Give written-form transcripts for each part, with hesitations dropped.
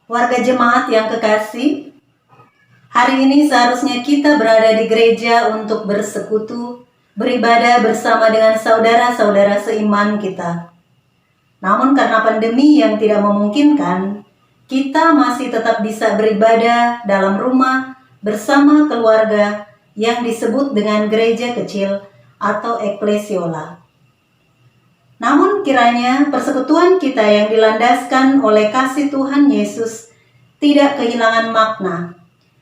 Warga jemaat yang kekasih, hari ini seharusnya kita berada di gereja untuk bersekutu, beribadah bersama dengan saudara-saudara seiman kita. Namun karena pandemi yang tidak memungkinkan, kita masih tetap bisa beribadah dalam rumah bersama keluarga yang disebut dengan gereja kecil atau eklesiola. Namun kiranya persekutuan kita yang dilandaskan oleh kasih Tuhan Yesus tidak kehilangan makna,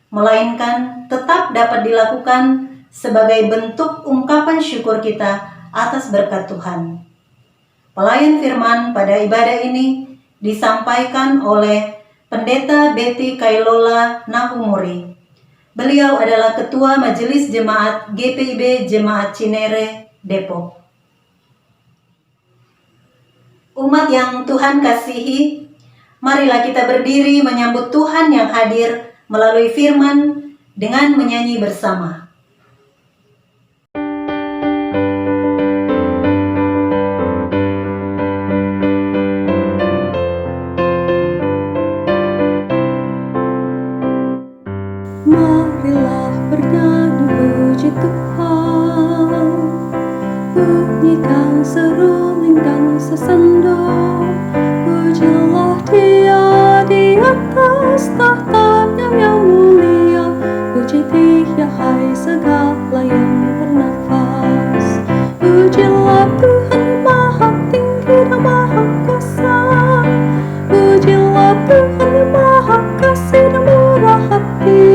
melainkan tetap dapat dilakukan sebagai bentuk ungkapan syukur kita atas berkat Tuhan. Pelayan firman pada ibadah ini disampaikan oleh Pendeta Betty Kailola Nahumuri. Beliau adalah Ketua Majelis Jemaat GPIB Jemaat Cinere, Depok. Umat yang Tuhan kasihi, marilah kita berdiri menyambut Tuhan yang hadir melalui firman dengan menyanyi bersama. Marilah bernyanyi puji Tuhan, bunyikan seruling dan sesendok. Pujilah Dia di atas tahtanya yang mulia, puji Dia hai segala yang bernafas. Pujilah Tuhan Maha Tinggi dan Maha Kuasa, pujilah Tuhan Maha Kasih dan murah hati.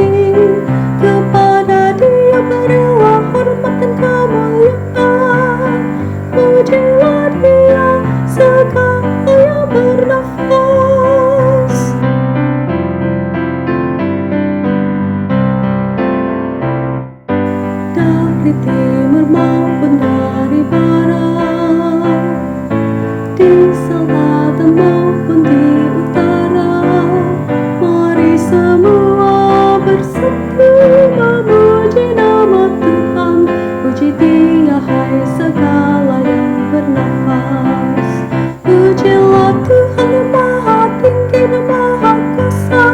Kepada Dia berilah hormat dan kemuliaan, pujilah Dia segala yang bernafas. Dari timur maupun dari barat, di selatan maupun di utara, mari semua bersatu memuji nama Tuhan. Puji Dia hai segala yang bernafas. Pujilah Tuhan yang Maha Tinggi dan Maha Kuasa,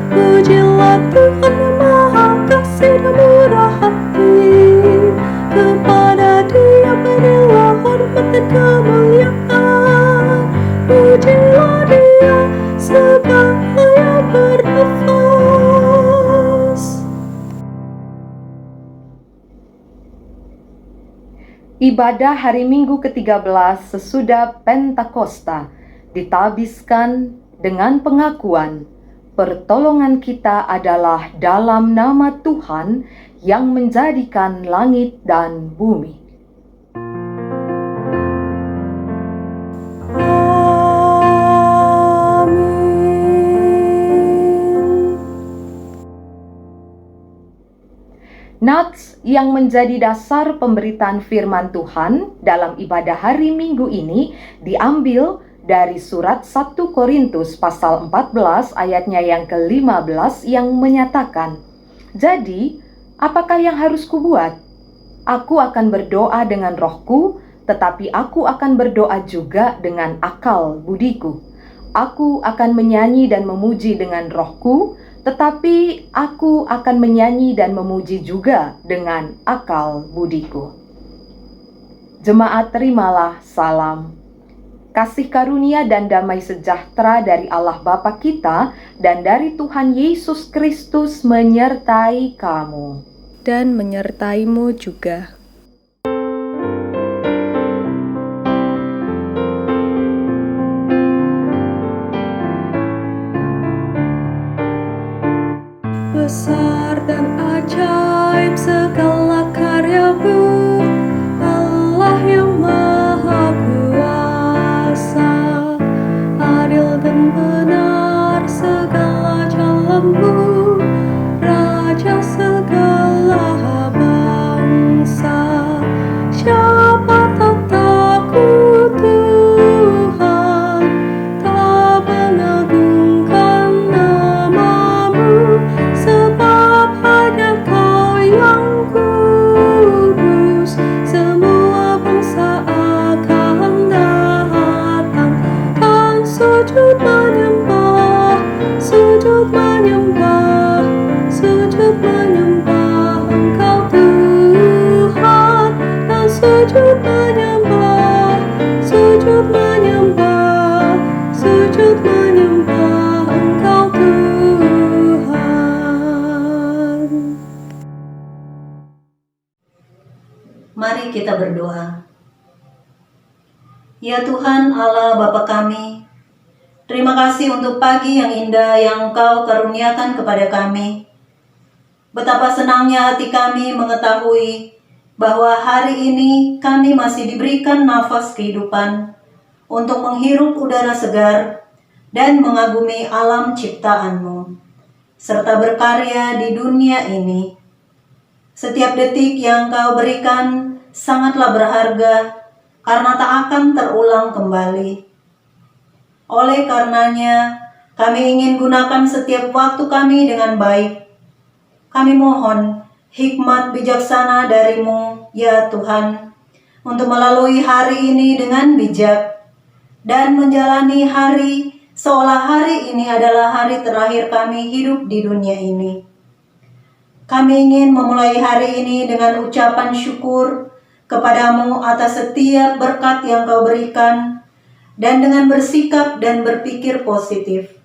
pujilah Tuhan yang Maha Kasih dan murah hati. Kepada Dia berilah hormat dan kemuliaan, pujilah Dia segala yang bernafas. Ibadah hari Minggu ke-13 sesudah Pentakosta ditabiskan dengan pengakuan pertolongan kita adalah dalam nama Tuhan yang menjadikan langit dan bumi. Nats yang menjadi dasar pemberitaan firman Tuhan dalam ibadah hari Minggu ini diambil dari surat 1 Korintus pasal 14 ayatnya yang ke-15 yang menyatakan, "Jadi, apakah yang harus kubuat? Aku akan berdoa dengan rohku, tetapi aku akan berdoa juga dengan akal budiku. Aku akan menyanyi dan memuji dengan rohku, tetapi aku akan menyanyi dan memuji juga dengan akal budiku." Jemaat, terimalah salam. Kasih karunia dan damai sejahtera dari Allah Bapa kita dan dari Tuhan Yesus Kristus menyertai kamu. Dan menyertaimu juga. Besar dan ajaib segala karya-Mu, Allah yang Maha Kuasa. Adil dan benar segala jalan-Mu, Raja segala bangsa. Siapa tak takut Tuhan, tak mengagungkan nama-Mu, sebab hanya Kau yang kuasa. Ya Tuhan Allah Bapa kami, terima kasih untuk pagi yang indah yang Engkau karuniakan kepada kami. Betapa senangnya hati kami mengetahui bahwa hari ini kami masih diberikan nafas kehidupan untuk menghirup udara segar dan mengagumi alam ciptaan-Mu, serta berkarya di dunia ini. Setiap detik yang Kau berikan sangatlah berharga karena tak akan terulang kembali. Oleh karenanya, kami ingin gunakan setiap waktu kami dengan baik. Kami mohon hikmat bijaksana dari-Mu, ya Tuhan, untuk melalui hari ini dengan bijak dan menjalani hari seolah hari ini adalah hari terakhir kami hidup di dunia ini. Kami ingin memulai hari ini dengan ucapan syukur kepada-Mu atas setiap berkat yang Kau berikan dan dengan bersikap dan berpikir positif.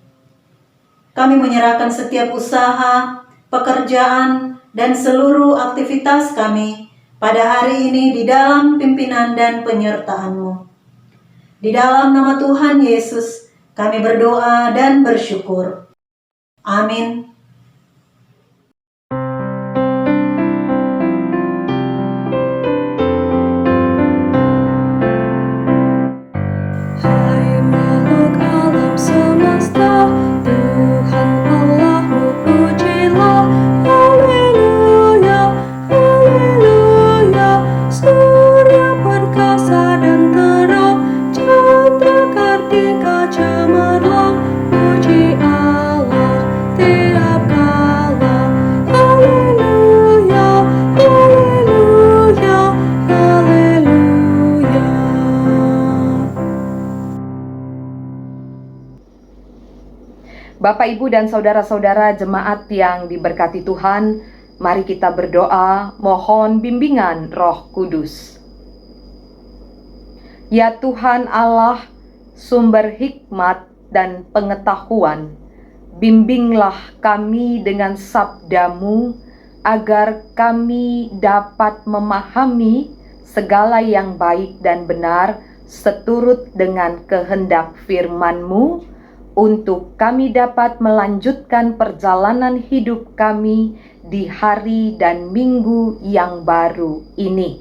Kami menyerahkan setiap usaha, pekerjaan, dan seluruh aktivitas kami pada hari ini di dalam pimpinan dan penyertaan-Mu. Di dalam nama Tuhan Yesus, kami berdoa dan bersyukur. Amin. Hai makhluk alam semesta, Tuhan Allahmu pujilah. Haleluya, haleluya. Surya perkasa dan terang, chandra kartika cemerlang. Puji Allah tiap kala. Haleluya, haleluya, haleluya. Bapak, Ibu, dan saudara-saudara jemaat yang diberkati Tuhan, mari kita berdoa mohon bimbingan Roh Kudus. Ya Tuhan Allah, sumber hikmat dan pengetahuan, bimbinglah kami dengan sabda-Mu agar kami dapat memahami segala yang baik dan benar seturut dengan kehendak firman-Mu, untuk kami dapat melanjutkan perjalanan hidup kami di hari dan minggu yang baru ini.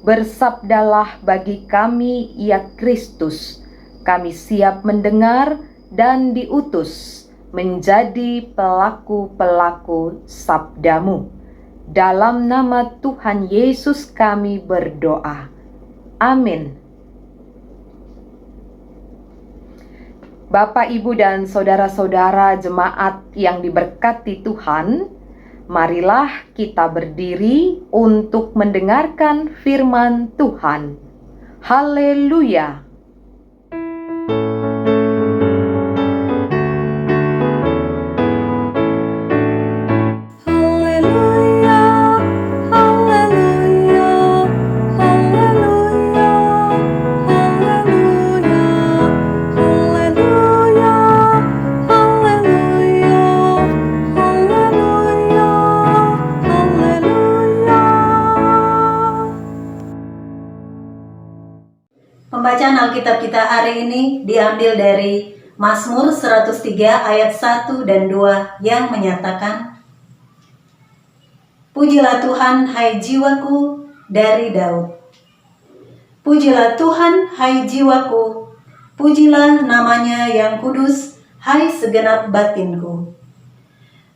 Bersabdalah bagi kami, ya Kristus, kami siap mendengar dan diutus menjadi pelaku-pelaku sabda-Mu. Dalam nama Tuhan Yesus kami berdoa. Amin. Bapak, Ibu, dan saudara-saudara jemaat yang diberkati Tuhan, marilah kita berdiri untuk mendengarkan firman Tuhan. Haleluya! Haleluya, haleluya, haleluya, haleluya, haleluya, haleluya, haleluya, haleluya. Pembacaan Alkitab kita hari ini diambil dari Mazmur 103 ayat 1 dan 2 yang menyatakan, Pujilah Tuhan, hai jiwaku, dari Daud. Pujilah Tuhan, hai jiwaku, pujilah namanya yang kudus, hai segenap batinku.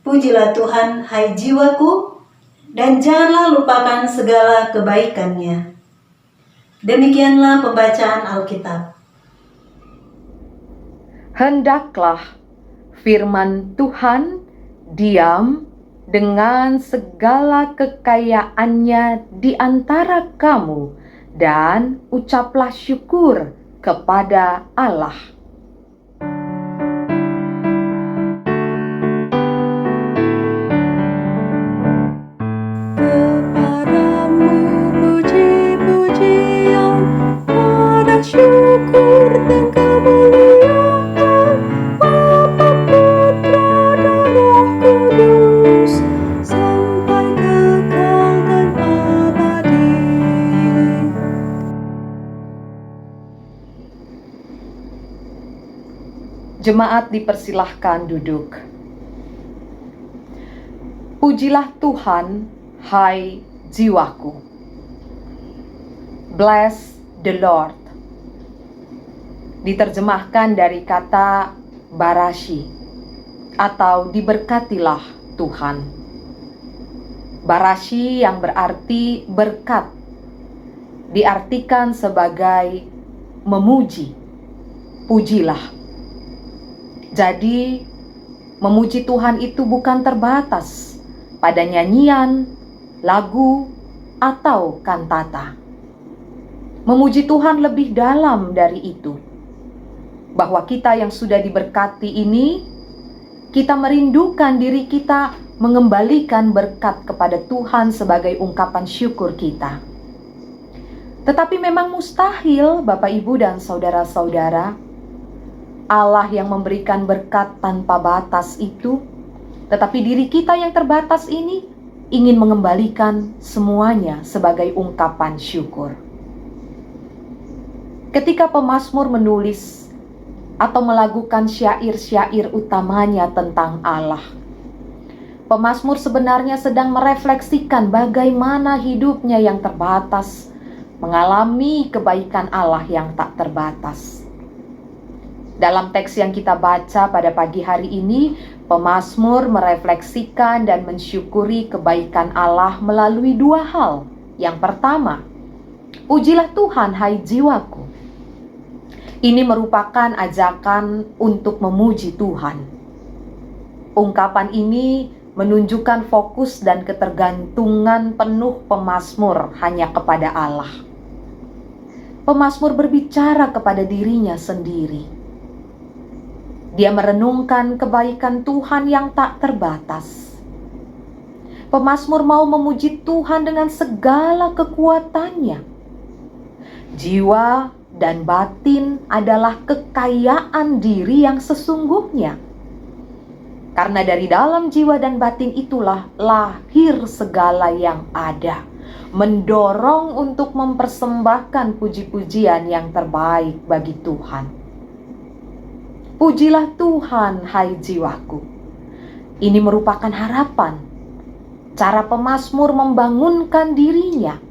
Pujilah Tuhan, hai jiwaku, dan janganlah lupakan segala kebaikannya. Demikianlah pembacaan Alkitab. Hendaklah firman Tuhan diam dengan segala kekayaannya di antara kamu, dan ucaplah syukur kepada Allah. Kepadamu puji-pujian, pada syukur dan kemuliaan, Bapa, Putra, dan Roh Kudus, sampai kekal dan abadi. Jemaat dipersilahkan duduk. Pujilah Tuhan, hai jiwaku. Bless the Lord. Diterjemahkan dari kata barashi atau diberkatilah Tuhan. Barashi yang berarti berkat diartikan sebagai memuji, pujilah. Jadi, memuji Tuhan itu bukan terbatas pada nyanyian, lagu, atau kantata. Memuji Tuhan lebih dalam dari itu. Bahwa kita yang sudah diberkati ini, kita merindukan diri kita mengembalikan berkat kepada Tuhan sebagai ungkapan syukur kita. Tetapi memang mustahil, Bapak, Ibu, dan saudara-saudara, Allah yang memberikan berkat tanpa batas itu, tetapi diri kita yang terbatas ini ingin mengembalikan semuanya sebagai ungkapan syukur. Ketika pemazmur menulis atau melakukan syair-syair utamanya tentang Allah, pemazmur sebenarnya sedang merefleksikan bagaimana hidupnya yang terbatas mengalami kebaikan Allah yang tak terbatas. Dalam teks yang kita baca pada pagi hari ini, pemazmur merefleksikan dan mensyukuri kebaikan Allah melalui dua hal. Yang pertama, pujilah Tuhan, hai jiwaku. Ini merupakan ajakan untuk memuji Tuhan. Ungkapan ini menunjukkan fokus dan ketergantungan penuh pemazmur hanya kepada Allah. Pemazmur berbicara kepada dirinya sendiri. Dia merenungkan kebaikan Tuhan yang tak terbatas. Pemazmur mau memuji Tuhan dengan segala kekuatannya. Jiwa dan batin adalah kekayaan diri yang sesungguhnya. Karena dari dalam jiwa dan batin itulah lahir segala yang ada, mendorong untuk mempersembahkan puji-pujian yang terbaik bagi Tuhan. Pujilah Tuhan, hai jiwaku. Ini merupakan harapan, cara pemazmur membangunkan dirinya,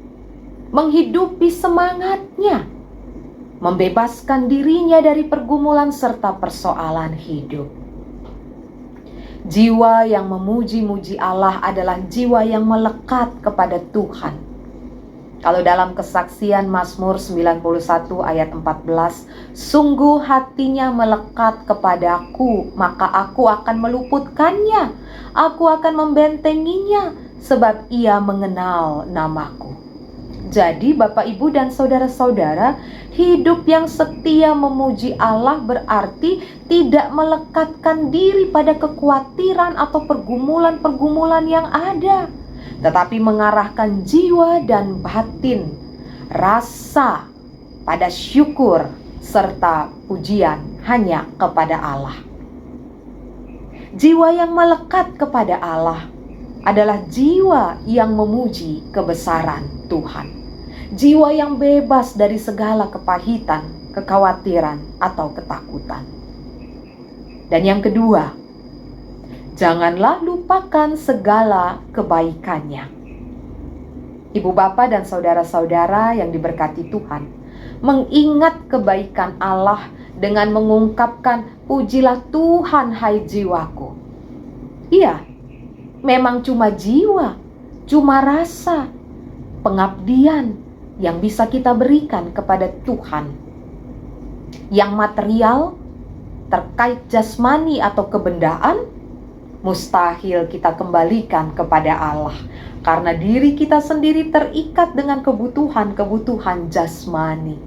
menghidupi semangatnya, membebaskan dirinya dari pergumulan serta persoalan hidup. Jiwa yang memuji-muji Allah adalah jiwa yang melekat kepada Tuhan. Kalau dalam kesaksian Mazmur 91 ayat 14, sungguh hatinya melekat kepadaku, maka aku akan meluputkannya, aku akan membentenginya, sebab ia mengenal namaku. Jadi Bapak, Ibu, dan saudara-saudara, hidup yang setia memuji Allah berarti tidak melekatkan diri pada kekhawatiran atau pergumulan-pergumulan yang ada, tetapi mengarahkan jiwa dan batin, rasa pada syukur serta pujian hanya kepada Allah. Jiwa yang melekat kepada Allah adalah jiwa yang memuji kebesaran Tuhan. Jiwa yang bebas dari segala kepahitan, kekhawatiran, atau ketakutan. Dan yang kedua, janganlah lupakan segala kebaikannya. Ibu, bapak, dan saudara-saudara yang diberkati Tuhan, mengingat kebaikan Allah dengan mengungkapkan, pujilah Tuhan, hai jiwaku. Iya, memang cuma jiwa, cuma rasa, pengabdian yang bisa kita berikan kepada Tuhan. Yang material, terkait jasmani atau kebendaan, mustahil kita kembalikan kepada Allah, karena diri kita sendiri terikat dengan kebutuhan-kebutuhan jasmani.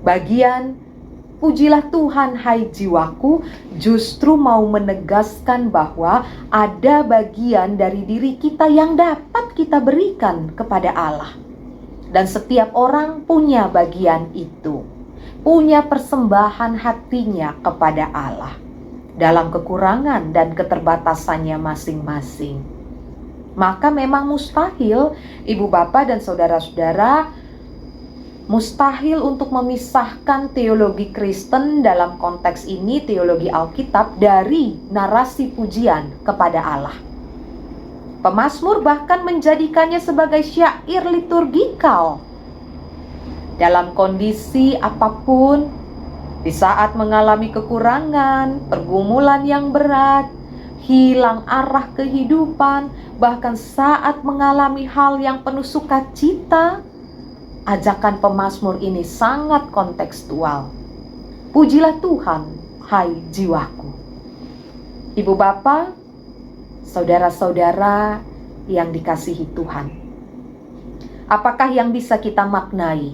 Bagian pujilah Tuhan, hai jiwaku, justru mau menegaskan bahwa ada bagian dari diri kita yang dapat kita berikan kepada Allah. Dan setiap orang punya bagian itu, punya persembahan hatinya kepada Allah dalam kekurangan dan keterbatasannya masing-masing. Maka memang mustahil, ibu, bapak, dan saudara-saudara, Mustahil untuk memisahkan teologi Kristen dalam konteks ini, teologi Alkitab, dari narasi pujian kepada Allah. Pemazmur bahkan menjadikannya sebagai syair liturgikal. Dalam kondisi apapun, di saat mengalami kekurangan, pergumulan yang berat, hilang arah kehidupan, bahkan saat mengalami hal yang penuh sukacita, ajakan pemazmur ini sangat kontekstual. Pujilah Tuhan, hai jiwaku. Ibu bapa, saudara-saudara yang dikasihi Tuhan, apakah yang bisa kita maknai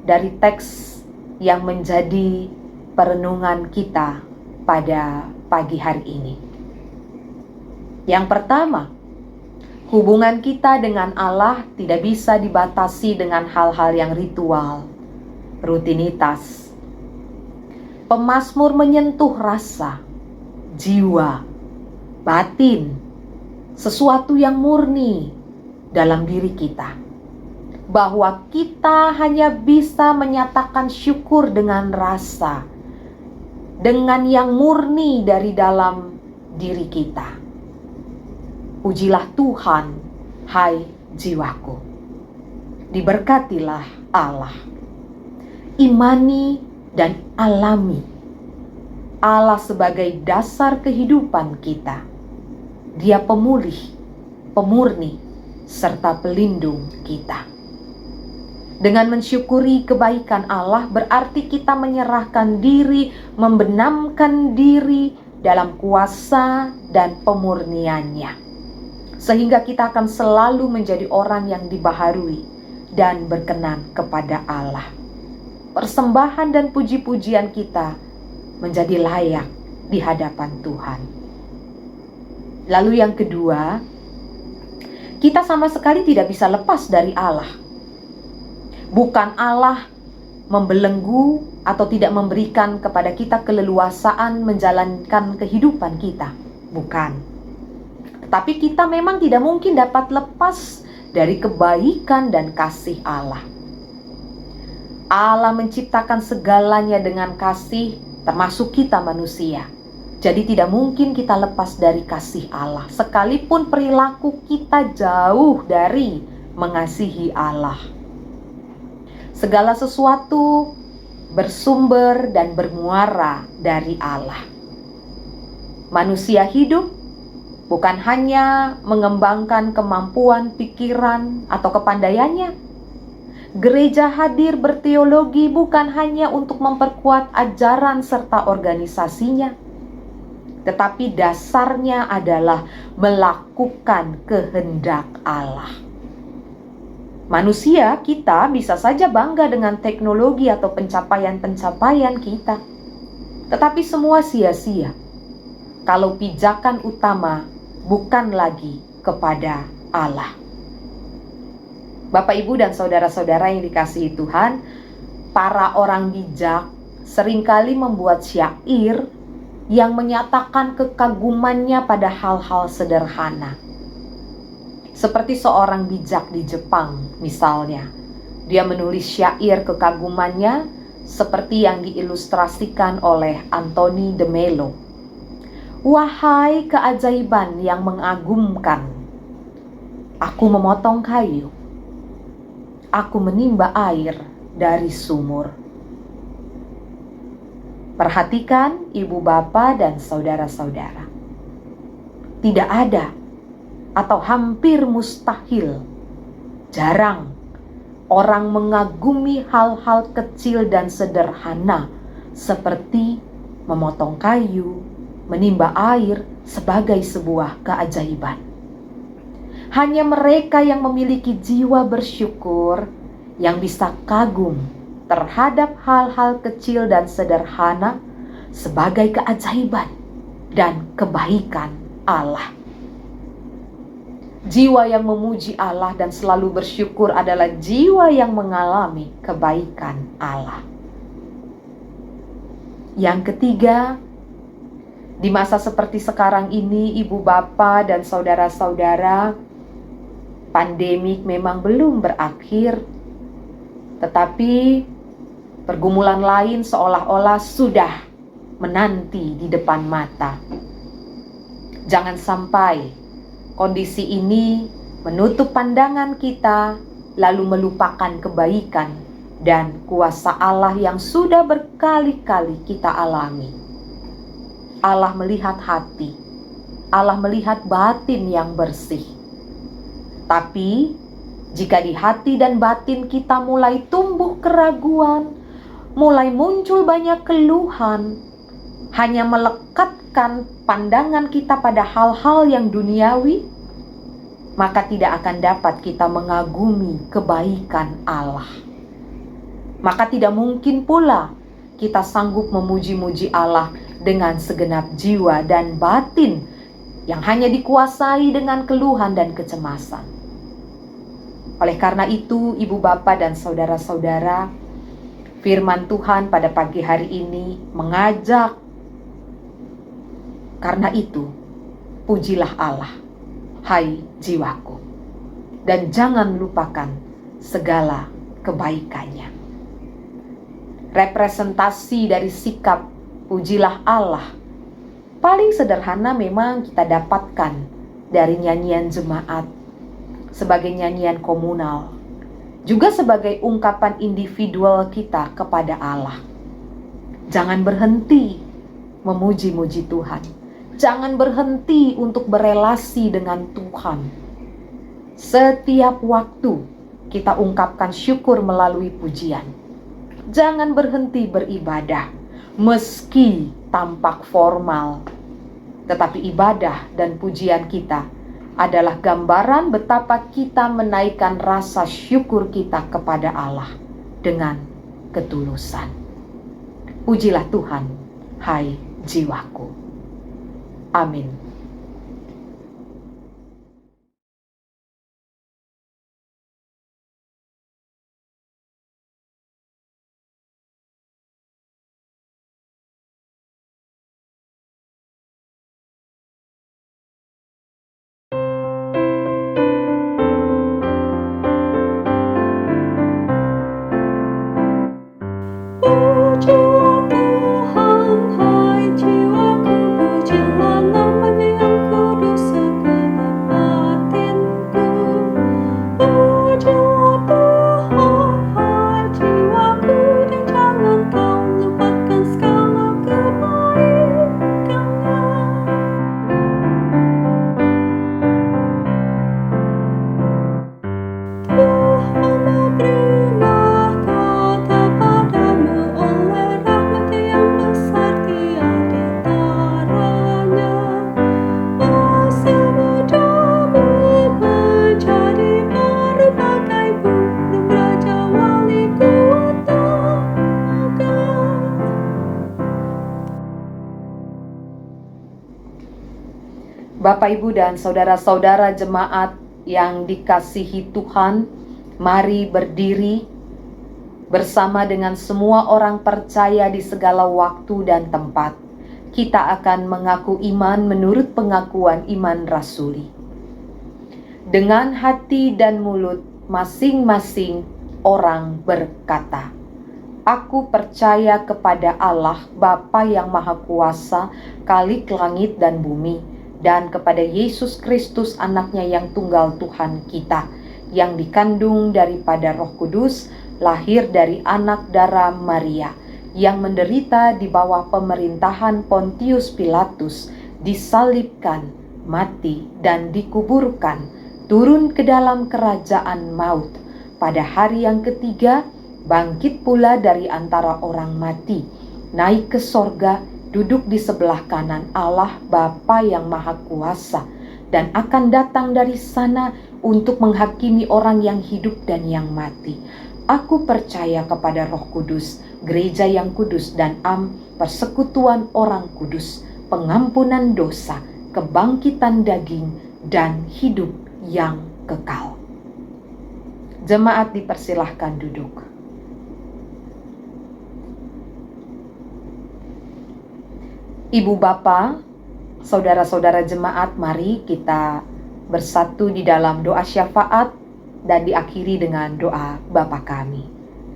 dari teks yang menjadi perenungan kita pada pagi hari ini? Yang pertama, hubungan kita dengan Allah tidak bisa dibatasi dengan hal-hal yang ritual, rutinitas. Pemazmur menyentuh rasa, jiwa, batin, sesuatu yang murni dalam diri kita. Bahwa kita hanya bisa menyatakan syukur dengan rasa, dengan yang murni dari dalam diri kita. Pujilah Tuhan, hai jiwaku. Diberkatilah Allah. Imani dan alami Allah sebagai dasar kehidupan kita. Dia pemulih, pemurni, serta pelindung kita. Dengan mensyukuri kebaikan Allah berarti kita menyerahkan diri, membenamkan diri dalam kuasa dan pemurniannya. Sehingga kita akan selalu menjadi orang yang dibaharui dan berkenan kepada Allah. Persembahan dan puji-pujian kita menjadi layak di hadapan Tuhan. Lalu yang kedua, kita sama sekali tidak bisa lepas dari Allah. Bukan Allah membelenggu atau tidak memberikan kepada kita keleluasaan menjalankan kehidupan kita. Bukan. Tetapi kita memang tidak mungkin dapat lepas dari kebaikan dan kasih Allah. Allah menciptakan segalanya dengan kasih, termasuk kita manusia. Jadi tidak mungkin kita lepas dari kasih Allah, sekalipun perilaku kita jauh dari mengasihi Allah. Segala sesuatu bersumber dan bermuara dari Allah. Manusia hidup bukan hanya mengembangkan kemampuan pikiran atau kepandaiannya. Gereja hadir berteologi bukan hanya untuk memperkuat ajaran serta organisasinya, tetapi dasarnya adalah melakukan kehendak Allah. Manusia, kita bisa saja bangga dengan teknologi atau pencapaian-pencapaian kita, tetapi semua sia-sia kalau pijakan utama bukan lagi kepada Allah. Bapak, Ibu, dan saudara-saudara yang dikasihi Tuhan, para orang bijak seringkali membuat syair yang menyatakan kekagumannya pada hal-hal sederhana. Seperti seorang bijak di Jepang misalnya, dia menulis syair kekagumannya seperti yang diilustrasikan oleh Anthony de Mello. Wahai keajaiban yang mengagumkan, aku memotong kayu, aku menimba air dari sumur. Perhatikan ibu bapa dan saudara-saudara. Tidak ada atau hampir mustahil, jarang orang mengagumi hal-hal kecil dan sederhana seperti memotong kayu, menimba air sebagai sebuah keajaiban. Hanya mereka yang memiliki jiwa bersyukur yang bisa kagum terhadap hal-hal kecil dan sederhana sebagai keajaiban dan kebaikan Allah. Jiwa yang memuji Allah dan selalu bersyukur adalah jiwa yang mengalami kebaikan Allah. Yang ketiga, di masa seperti sekarang ini, ibu bapa dan saudara-saudara, pandemik memang belum berakhir. Tetapi pergumulan lain seolah-olah sudah menanti di depan mata. Jangan sampai kondisi ini menutup pandangan kita, lalu melupakan kebaikan dan kuasa Allah yang sudah berkali-kali kita alami. Allah melihat hati, Allah melihat batin yang bersih. Tapi jika di hati dan batin kita mulai tumbuh keraguan, mulai muncul banyak keluhan, hanya melekatkan pandangan kita pada hal-hal yang duniawi, maka tidak akan dapat kita mengagumi kebaikan Allah. Maka tidak mungkin pula kita sanggup memuji-muji Allah dengan segenap jiwa dan batin yang hanya dikuasai dengan keluhan dan kecemasan. Oleh karena itu, ibu bapa dan saudara-saudara, firman Tuhan pada pagi hari ini mengajak, karena itu, pujilah Allah, hai jiwaku, dan jangan lupakan segala kebaikannya. Representasi dari sikap pujilah Allah paling sederhana memang kita dapatkan dari nyanyian jemaat, sebagai nyanyian komunal, juga sebagai ungkapan individual kita kepada Allah. Jangan berhenti memuji-muji Tuhan. Jangan berhenti untuk berelasi dengan Tuhan. Setiap waktu kita ungkapkan syukur melalui pujian. Jangan berhenti beribadah, meski tampak formal. Tetapi ibadah dan pujian kita adalah gambaran betapa kita menaikkan rasa syukur kita kepada Allah dengan ketulusan. Pujilah Tuhan, hai jiwaku. Amin. Pujilah Tuhan, hai jiwaku, pujilah nama-Nya yang kudus segenap batinku. Pujilah Tuhan, hai jiwaku, dan jangan kau lupakan segala kebaikan-Nya. Tuhan memberi mahkota padamu oleh rahmat yang besar diantaranya. Usia mudamu menjadi baru bagai burung raja wali kuat tenaga. Bapak, Ibu, dan saudara-saudara jemaat yang dikasihi Tuhan, mari berdiri bersama dengan semua orang percaya di segala waktu dan tempat. Kita akan mengaku iman menurut pengakuan iman rasuli. Dengan hati dan mulut masing-masing orang berkata, "Aku percaya kepada Allah Bapa yang Maha Kuasa, Khalik langit dan bumi, dan kepada Yesus Kristus anaknya yang tunggal Tuhan kita, yang dikandung daripada Roh Kudus, lahir dari anak darah Maria, yang menderita di bawah pemerintahan Pontius Pilatus, disalibkan, mati, dan dikuburkan, turun ke dalam kerajaan maut. Pada hari yang ketiga, bangkit pula dari antara orang mati, naik ke sorga, duduk di sebelah kanan Allah Bapa yang Maha Kuasa, dan akan datang dari sana untuk menghakimi orang yang hidup dan yang mati. Aku percaya kepada Roh Kudus, gereja yang kudus dan persekutuan orang kudus, pengampunan dosa, kebangkitan daging, dan hidup yang kekal." Jemaat dipersilahkan duduk. Ibu bapa, saudara-saudara jemaat, mari kita bersatu di dalam doa syafaat dan diakhiri dengan doa Bapa kami.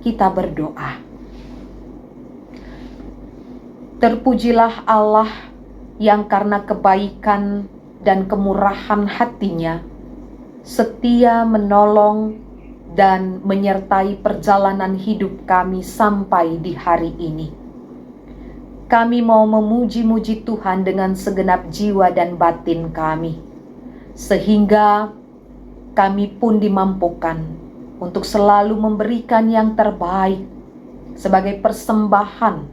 kita berdoa. Terpujilah Allah yang karena kebaikan dan kemurahan hatinya setia menolong dan menyertai perjalanan hidup kami sampai di hari ini. Kami mau memuji-muji Tuhan dengan segenap jiwa dan batin kami, sehingga kami pun dimampukan untuk selalu memberikan yang terbaik sebagai persembahan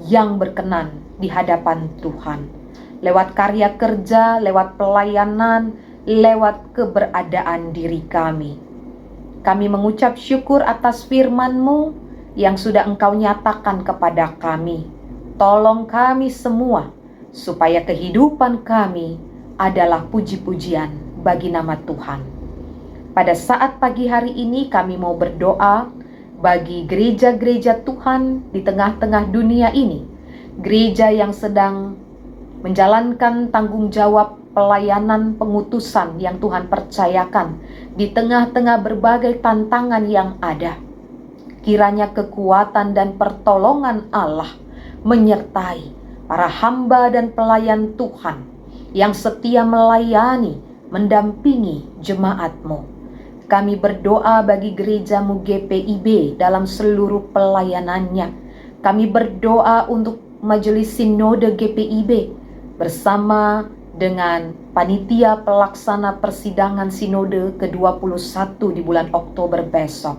yang berkenan di hadapan Tuhan. Lewat karya kerja, lewat pelayanan, lewat keberadaan diri kami. Kami mengucap syukur atas firman-Mu yang sudah Engkau nyatakan kepada kami. Tolong kami semua supaya kehidupan kami adalah puji-pujian bagi nama Tuhan. Pada saat pagi hari ini kami mau berdoa bagi gereja-gereja Tuhan di tengah-tengah dunia ini. Gereja yang sedang menjalankan tanggung jawab pelayanan pengutusan yang Tuhan percayakan di tengah-tengah berbagai tantangan yang ada. Kiranya kekuatan dan pertolongan Allah menyertai para hamba dan pelayan Tuhan yang setia melayani, mendampingi jemaat-Mu. Kami berdoa bagi gereja-Mu GPIB dalam seluruh pelayanannya. Kami berdoa untuk Majelis Sinode GPIB bersama dengan panitia pelaksana persidangan Sinode ke-21 di bulan Oktober besok.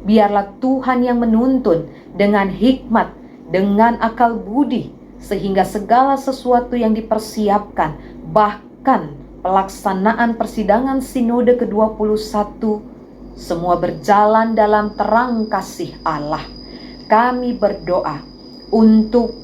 Biarlah Tuhan yang menuntun dengan hikmat, dengan akal budi, sehingga segala sesuatu yang dipersiapkan, bahkan pelaksanaan persidangan Sinode ke-21, semua berjalan dalam terang kasih Allah. Kami berdoa untuk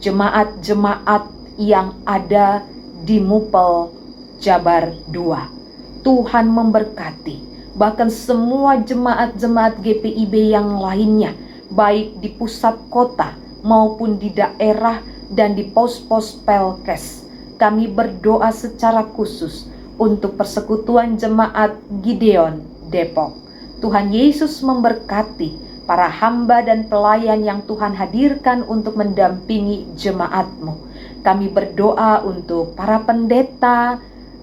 jemaat-jemaat yang ada di Mupel Jabar 2. Tuhan memberkati, bahkan semua jemaat-jemaat GPIB yang lainnya, baik di pusat kota maupun di daerah dan di pos-pos Pelkes. Kami berdoa secara khusus untuk persekutuan jemaat Gideon Depok. Tuhan Yesus memberkati para hamba dan pelayan yang Tuhan hadirkan untuk mendampingi jemaat-Mu. Kami berdoa untuk para pendeta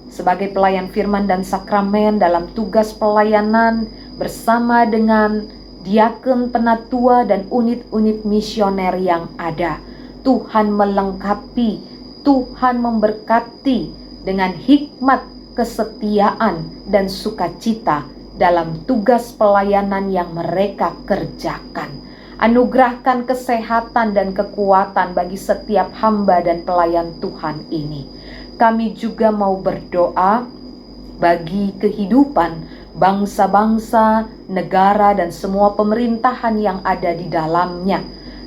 sebagai pelayan firman dan sakramen dalam tugas pelayanan bersama dengan diakon, penatua, dan unit-unit misioner yang ada. Tuhan melengkapi, Tuhan memberkati dengan hikmat, kesetiaan, dan sukacita dalam tugas pelayanan yang mereka kerjakan. Anugerahkan kesehatan dan kekuatan bagi setiap hamba dan pelayan Tuhan ini. Kami juga mau berdoa bagi kehidupan bangsa-bangsa, negara, dan semua pemerintahan yang ada di dalamnya.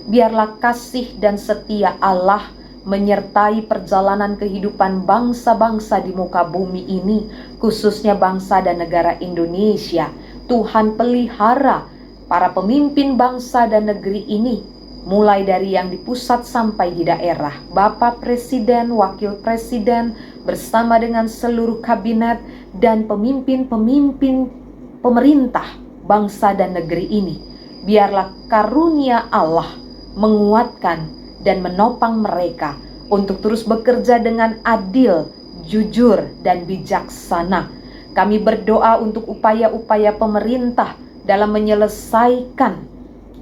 Biarlah kasih dan setia Allah menyertai perjalanan kehidupan bangsa-bangsa di muka bumi ini, khususnya bangsa dan negara Indonesia. Tuhan pelihara para pemimpin bangsa dan negeri ini, mulai dari yang di pusat sampai di daerah. Bapak Presiden, Wakil Presiden, bersama dengan seluruh kabinet dan pemimpin-pemimpin pemerintah bangsa dan negeri ini. Biarlah karunia Allah menguatkan dan menopang mereka untuk terus bekerja dengan adil, jujur, dan bijaksana. Kami berdoa untuk upaya-upaya pemerintah dalam menyelesaikan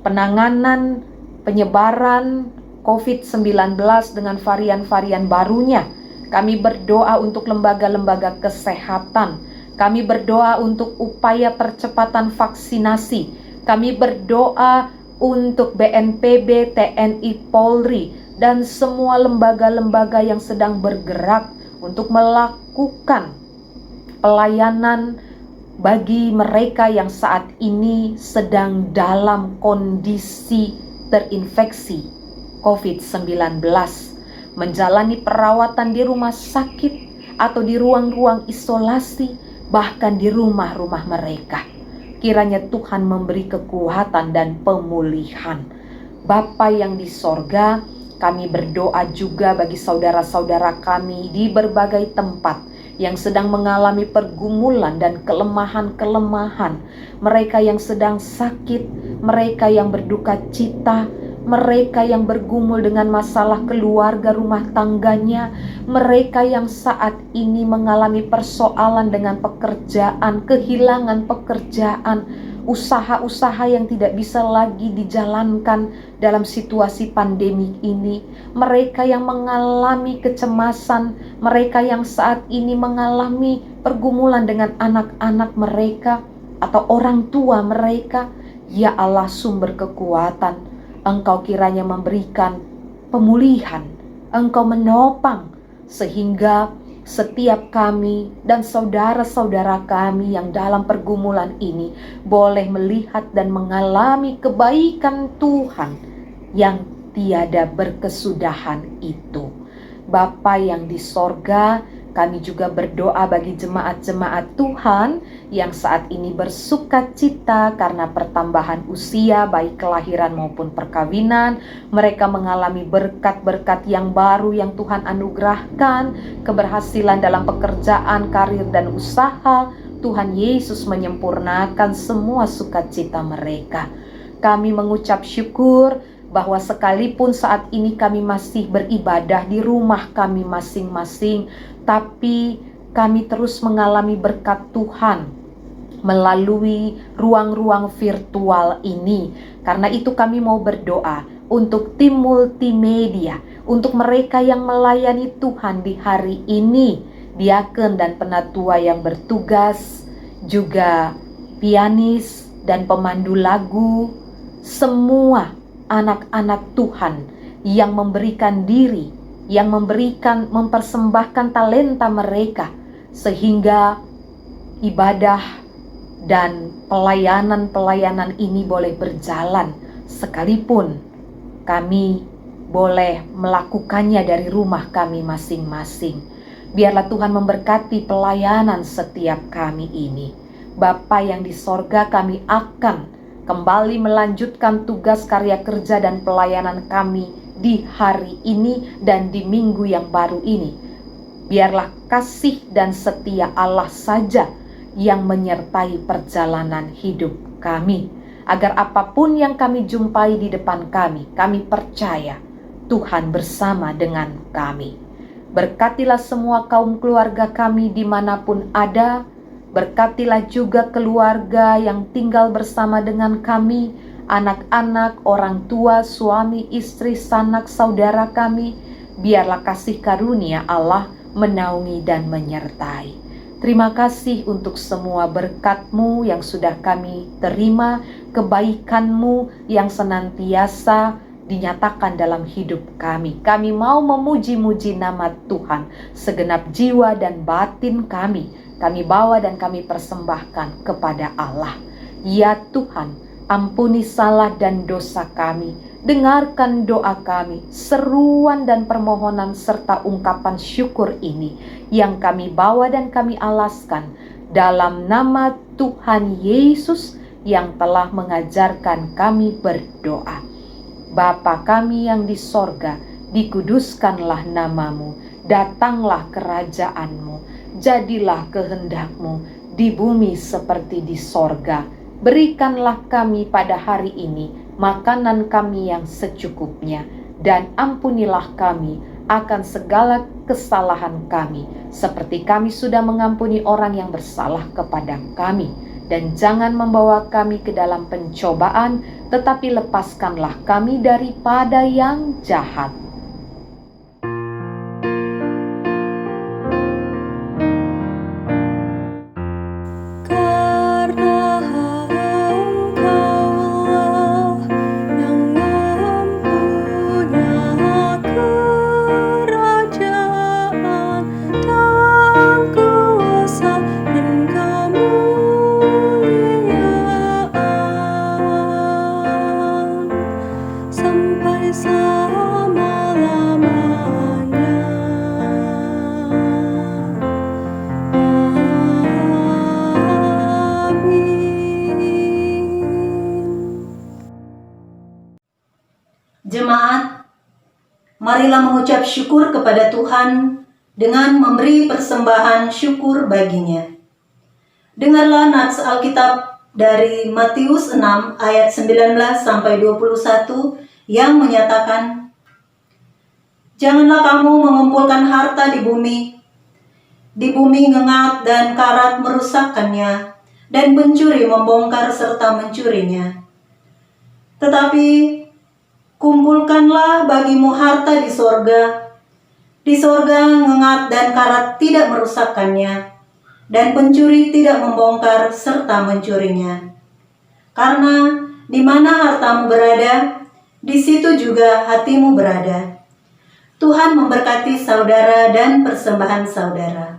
penanganan penyebaran COVID-19 dengan varian-varian barunya. Kami berdoa untuk lembaga-lembaga kesehatan. Kami berdoa untuk upaya percepatan vaksinasi. Kami berdoa untuk BNPB, TNI, Polri, dan semua lembaga-lembaga yang sedang bergerak untuk melakukan pelayanan bagi mereka yang saat ini sedang dalam kondisi terinfeksi COVID-19, menjalani perawatan di rumah sakit atau di ruang-ruang isolasi, bahkan di rumah-rumah mereka. Kiranya Tuhan memberi kekuatan dan pemulihan. Bapa yang di sorga, kami berdoa juga bagi saudara-saudara kami di berbagai tempat yang sedang mengalami pergumulan dan kelemahan-kelemahan, mereka yang sedang sakit, mereka yang berduka cita, mereka yang bergumul dengan masalah keluarga rumah tangganya, mereka yang saat ini mengalami persoalan dengan pekerjaan, kehilangan pekerjaan, usaha-usaha yang tidak bisa lagi dijalankan dalam situasi pandemi ini, mereka yang mengalami kecemasan, mereka yang saat ini mengalami pergumulan dengan anak-anak mereka atau orang tua mereka. Ya Allah, sumber kekuatan, Engkau kiranya memberikan pemulihan, Engkau menopang sehingga setiap kami dan saudara-saudara kami yang dalam pergumulan ini boleh melihat dan mengalami kebaikan Tuhan yang tiada berkesudahan itu. Bapa yang di sorga, kami juga berdoa bagi jemaat-jemaat Tuhan yang saat ini bersuka cita karena pertambahan usia baik kelahiran maupun perkawinan. Mereka mengalami berkat-berkat yang baru yang Tuhan anugerahkan, keberhasilan dalam pekerjaan, karir dan usaha. Tuhan Yesus menyempurnakan semua sukacita mereka. Kami mengucap syukur bahwa sekalipun saat ini kami masih beribadah di rumah kami masing-masing, tapi kami terus mengalami berkat Tuhan melalui ruang-ruang virtual ini. Karena itu kami mau berdoa untuk tim multimedia, untuk mereka yang melayani Tuhan di hari ini, diaken dan penatua yang bertugas, juga pianis dan pemandu lagu, semua anak-anak Tuhan yang memberikan diri, yang mempersembahkan talenta mereka, sehingga ibadah dan pelayanan-pelayanan ini boleh berjalan, sekalipun kami boleh melakukannya dari rumah kami masing-masing. Biarlah Tuhan memberkati pelayanan setiap kami ini. Bapa yang di sorga, kami akan kembali melanjutkan tugas karya kerja dan pelayanan kami di hari ini dan di minggu yang baru ini. Biarlah kasih dan setia Allah saja yang menyertai perjalanan hidup kami, agar apapun yang kami jumpai di depan kami percaya Tuhan bersama dengan kami. Berkatilah semua kaum keluarga kami dimanapun ada. Berkatilah juga keluarga yang tinggal bersama dengan kami, anak-anak, orang tua, suami, istri, sanak, saudara kami. Biarlah kasih karunia Allah menaungi dan menyertai. Terima kasih untuk semua berkat-Mu yang sudah kami terima, kebaikan-Mu yang senantiasa dinyatakan dalam hidup kami. Kami mau memuji-muji nama Tuhan, segenap jiwa dan batin kami bawa dan kami persembahkan kepada Allah. Ya Tuhan, ampuni salah dan dosa kami. Dengarkan doa kami, seruan dan permohonan serta ungkapan syukur ini yang kami bawa dan kami alaskan dalam nama Tuhan Yesus yang telah mengajarkan kami berdoa. Bapa kami yang di sorga, dikuduskanlah namamu, datanglah kerajaan-Mu, jadilah kehendak-Mu di bumi seperti di sorga. Berikanlah kami pada hari ini makanan kami yang secukupnya, dan ampunilah kami akan segala kesalahan kami, seperti kami sudah mengampuni orang yang bersalah kepada kami. Dan jangan membawa kami ke dalam pencobaan, tetapi lepaskanlah kami daripada yang jahat. Jemaat, marilah mengucap syukur kepada Tuhan dengan memberi persembahan syukur baginya. Dengarlah nats Alkitab dari Matius 6 ayat 19 sampai 21 yang menyatakan, "Janganlah kamu mengumpulkan harta di bumi ngengat dan karat merusakkannya, dan pencuri membongkar serta mencurinya. Tetapi kumpulkanlah bagimu harta di sorga. Di sorga ngengat dan karat tidak merusakkannya, dan pencuri tidak membongkar serta mencurinya. Karena di mana hartamu berada, di situ juga hatimu berada." Tuhan memberkati saudara dan persembahan saudara.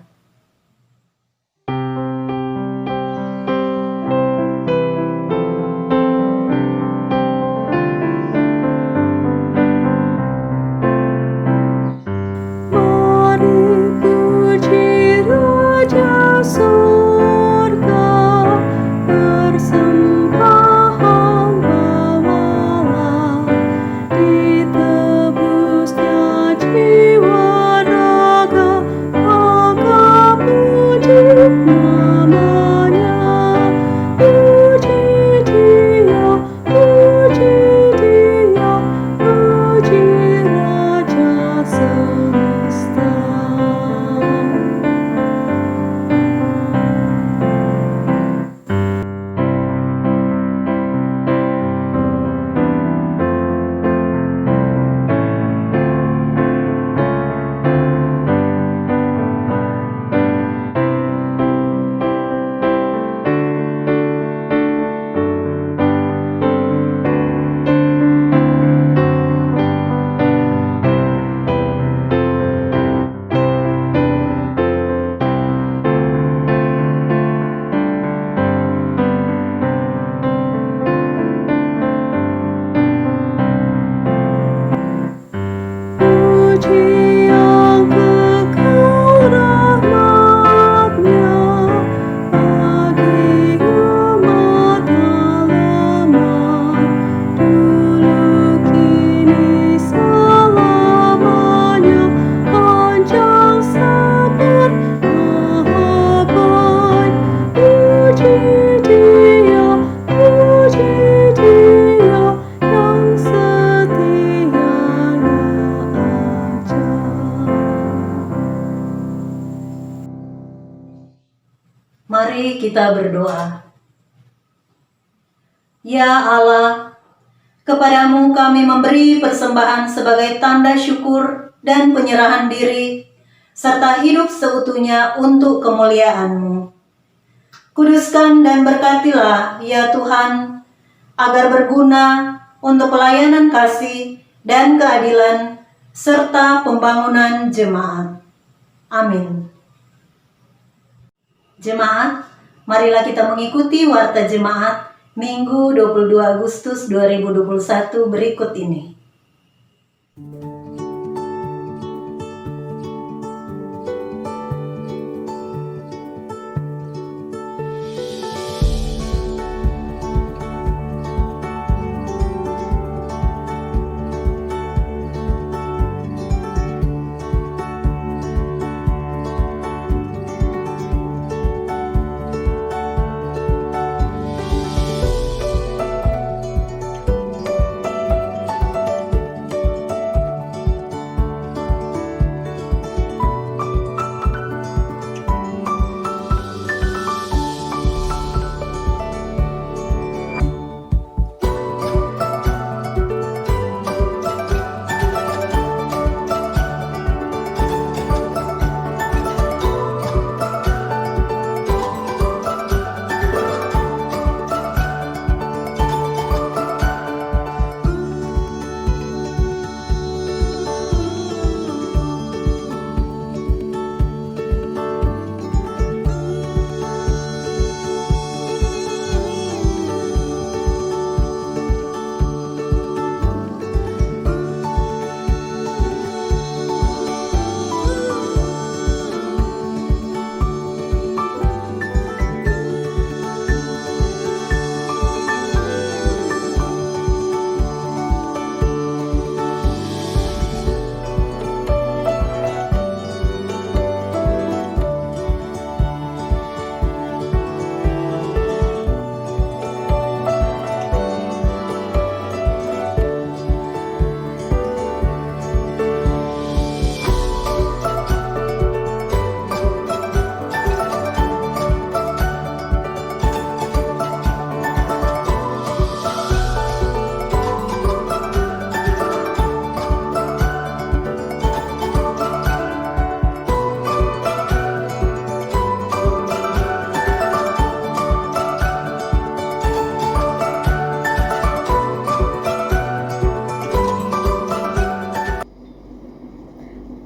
Mari puji Raja surga, persembahan bawalah, ditebusnya jiwa raga, maka puji namanya. Puji Dia, puji Dia, puji Raja semesta. Puji yang kekal rahmat-Nya bagi umat halaman, dulu kini selamanya, panjang sabar maha baik. Puji Dia, puji Dia, yang setianya aja. Mari kita berdoa. Ya Allah, kepadamu kami memberi persembahan sebagai tanda syukur dan penyerahan diri, serta hidup seutuhnya untuk kemuliaan-Mu. Kuduskan dan berkatilah, ya Tuhan, agar berguna untuk pelayanan kasih dan keadilan, serta pembangunan jemaat. Amin. Jemaat, marilah kita mengikuti Warta Jemaat Minggu 22 Agustus 2021 berikut ini.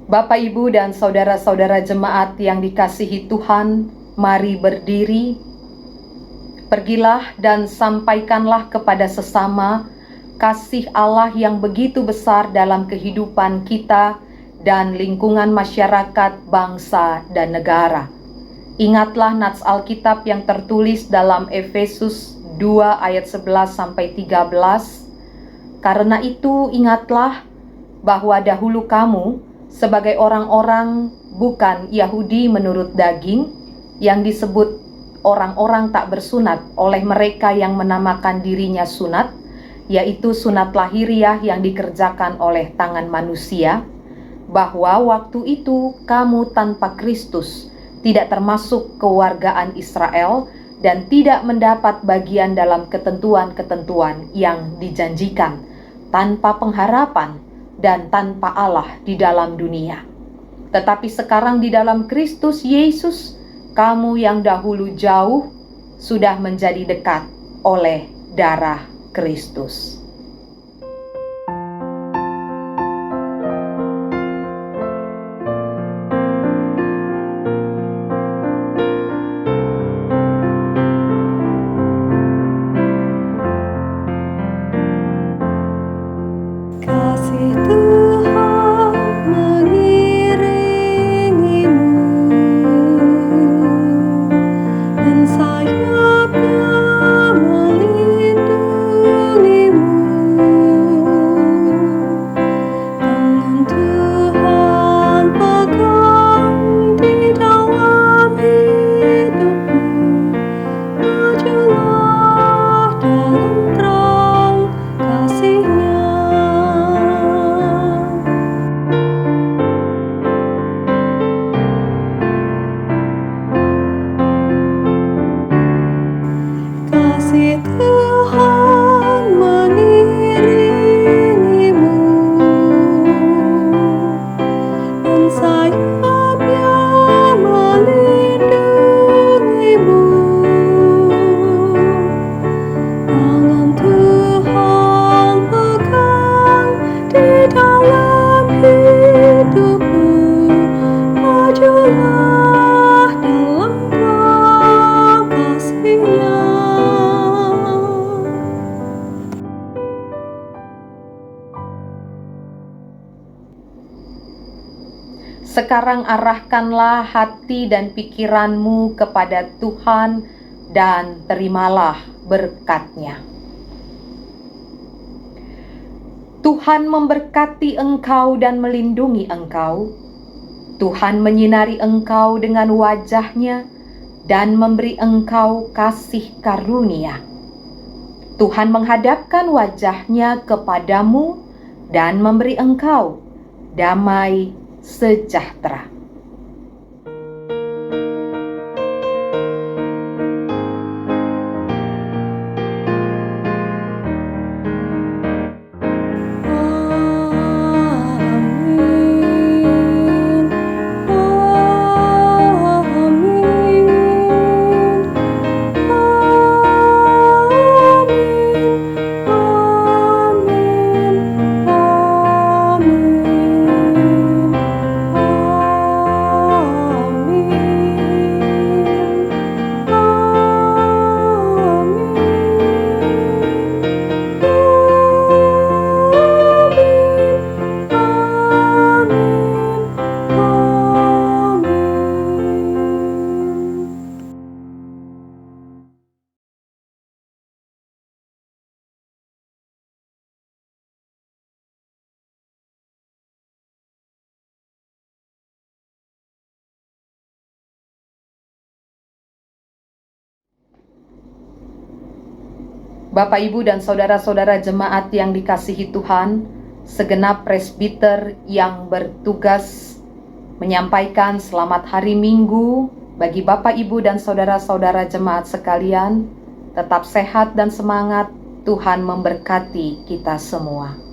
Bapak, Ibu, dan saudara-saudara jemaat yang dikasihi Tuhan, mari berdiri. Pergilah dan sampaikanlah kepada sesama kasih Allah yang begitu besar dalam kehidupan kita dan lingkungan masyarakat, bangsa, dan negara. Ingatlah nats Alkitab yang tertulis dalam Efesus 2 ayat 11-13. Karena itu ingatlah bahwa dahulu kamu sebagai orang-orang bukan Yahudi menurut daging, yang disebut orang-orang tak bersunat oleh mereka yang menamakan dirinya sunat, yaitu sunat lahiriah yang dikerjakan oleh tangan manusia, bahwa waktu itu kamu tanpa Kristus, tidak termasuk kewargaan Israel, dan tidak mendapat bagian dalam ketentuan-ketentuan yang dijanjikan, tanpa pengharapan dan tanpa Allah di dalam dunia. Tetapi sekarang di dalam Kristus Yesus, kamu yang dahulu jauh sudah menjadi dekat oleh darah Kristus. Kasih Tuhan mengiringimu dan sayapnya melindungimu. Tangan Tuhan pegang di dalam hidupmu. Majulah dalam terang kasih-Nya. Kasih Tuhan mengiringimu dan sayapnya melindungimu. Tangan Tuhan pegang di dalam hidupmu. Majulah dalam terang kasih-Nya. Sekarang arahkanlah hati dan pikiranmu kepada Tuhan dan terimalah berkat-Nya. Tuhan memberkati engkau dan melindungi engkau. Tuhan menyinari engkau dengan wajah-Nya dan memberi engkau kasih karunia. Tuhan menghadapkan wajah-Nya kepadamu dan memberi engkau damai sejahtera. Amin. Bapak, Ibu, dan saudara-saudara jemaat yang dikasihi Tuhan, segenap presbiter yang bertugas menyampaikan selamat hari Minggu bagi Bapak, Ibu, dan saudara-saudara jemaat sekalian. Tetap sehat dan semangat, Tuhan memberkati kita semua.